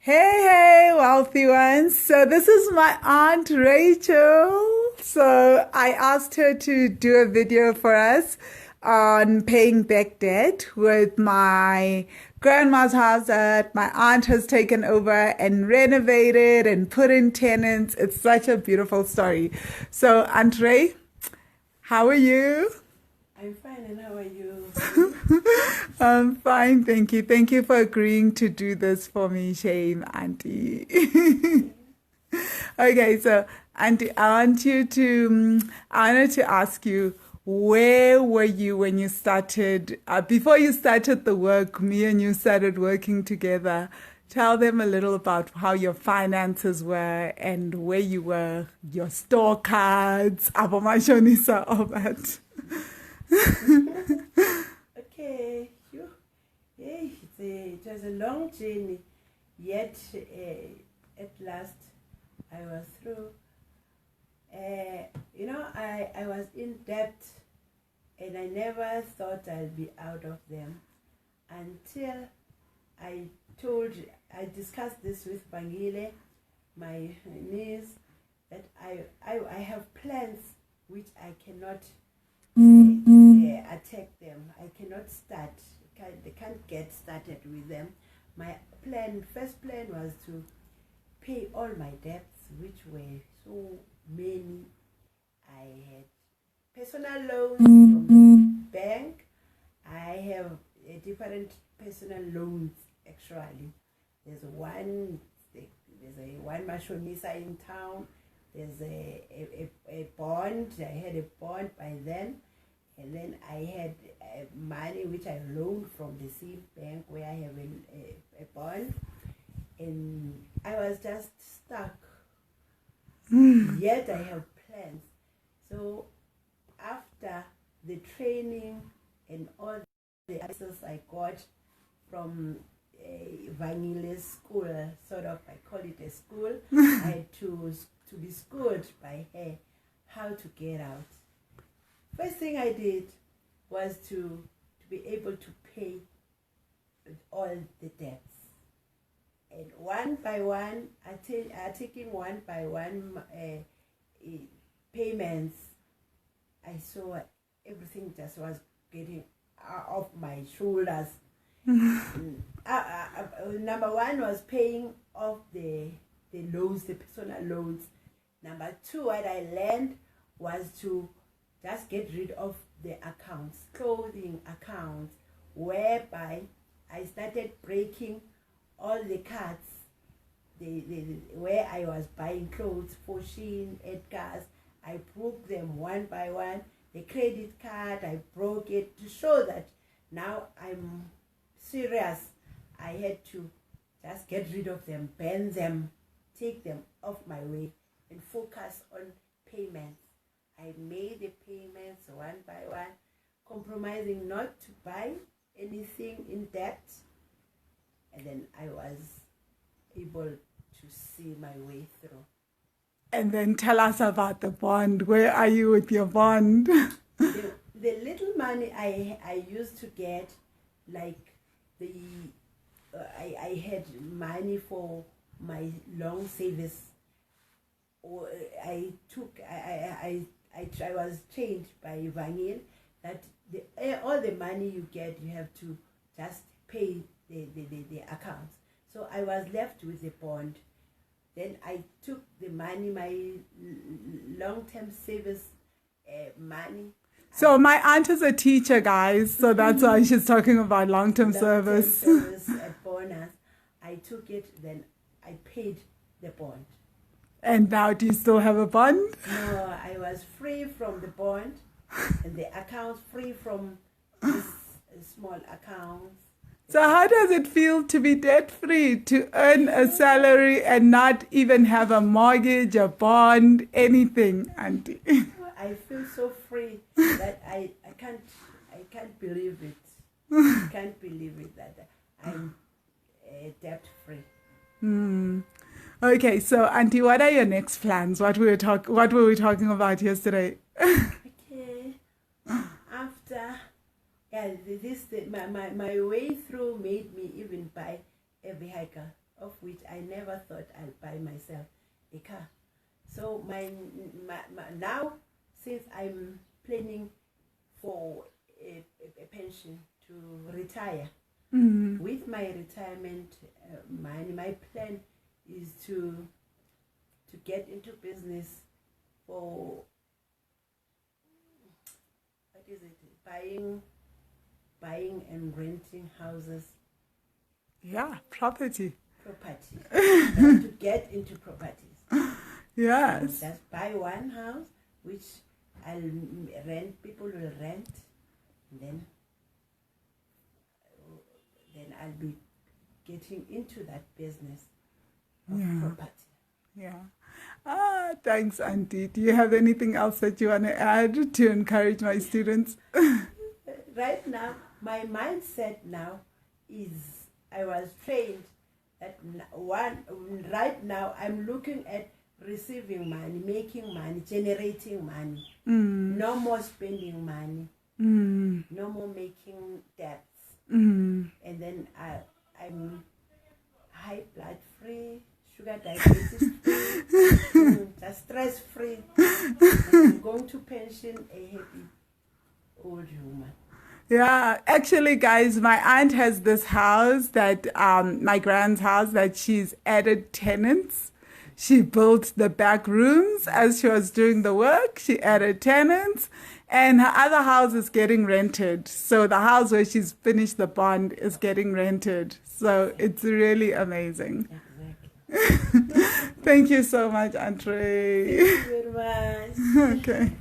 Hey, hey, wealthy ones. So, this is my Aunt Rachel. So, I asked her to do a video for us on paying back debt with my grandma's house that my aunt has taken over and renovated and put in tenants. It's such a beautiful story. So, Aunt Ray, how are you? I'm fine, and how are you, honey? I'm fine, thank you. Thank you for agreeing to do this for me, Shame, Auntie. Okay, so Auntie, I wanted to ask you, where were you when you started, before you started the work, me and you started working together? Tell them a little about how your finances were and where you were, your store cards, abomashonisa, all that. Okay, you. Hey, it was a long journey, yet at last I was through. I was in debt, and I never thought I'd be out of them until I I discussed this with Bangile, my niece, that I have plans which I cannot attack them. I cannot start. They can't get started with them. My first plan was to pay all my debts, which were so many. I had personal loans from the bank. I have different personal loans actually. There's one. There's a one mashonisa in town. There's a bond. I had a bond by then. And then I had money which I loaned from the same bank where I have a bond. And I was just stuck. Yet I have plans. So after the training and all the access I got from Vanille's school, sort of, I call it a school, I had to be schooled by her how to get out. First thing I did was to be able to pay all the debts. And one by one, taking one by one payments, I saw everything just was getting off my shoulders. Number one was paying off the loans, the personal loans. Number two, what I learned was to just get rid of the accounts, clothing accounts, whereby I started breaking all the cards, where I was buying clothes for Shein, Edgar's. I broke them one by one. The credit card, I broke it to show that now I'm serious. I had to just get rid of them, ban them, take them off my way, and focus on payments. I made the payments one by one, compromising not to buy anything in debt. And then I was able to see my way through. And then tell us about the bond. Where are you with your bond? The little money I used to get, like the I had money for my long service. Or I was trained by Vangil that all the money you get, you have to just pay the accounts. So I was left with the bond. Then I took the money, my long-term service money. So my aunt is a teacher, guys. So that's why she's talking about long-term service. Service bonus. I took it, then I paid the bond. And now do you still have a bond? No, I was free from the bond and the accounts free from this small accounts. So how does it feel to be debt-free, to earn a salary and not even have a mortgage, a bond, anything, Auntie? I feel so free that I can't believe it. I can't believe it that I'm debt-free. Okay, so Auntie, what are your next plans? What were we talking about yesterday? Okay. After my way through made me even buy a vehicle of which I never thought I'll buy myself a car. So now, since I'm planning for a pension to retire, with my retirement money, my plan is to get into business for, what is it, buying and renting houses. Yeah, property. To get into properties. Yes. Just buy one house, which I'll rent, people will rent, and then I'll be getting into that business of property. Yeah. Thanks, Auntie. Do you have anything else that you want to add to encourage my students? Right now, my mindset now is, I was trained that right now I'm looking at receiving money, making money, generating money. No more spending money. No more making debts. And then I'm high blood free, sugar diabetes free, just stress free. I'm going to pension a happy old woman. Yeah, actually, guys, my aunt has this house that, my grand's house, that she's added tenants. She built the back rooms as she was doing the work. She added tenants, and her other house is getting rented. So the house where she's finished the bond is getting rented. So it's really amazing. Exactly. Thank you so much, Aunt Ray. Thank you very much. Okay.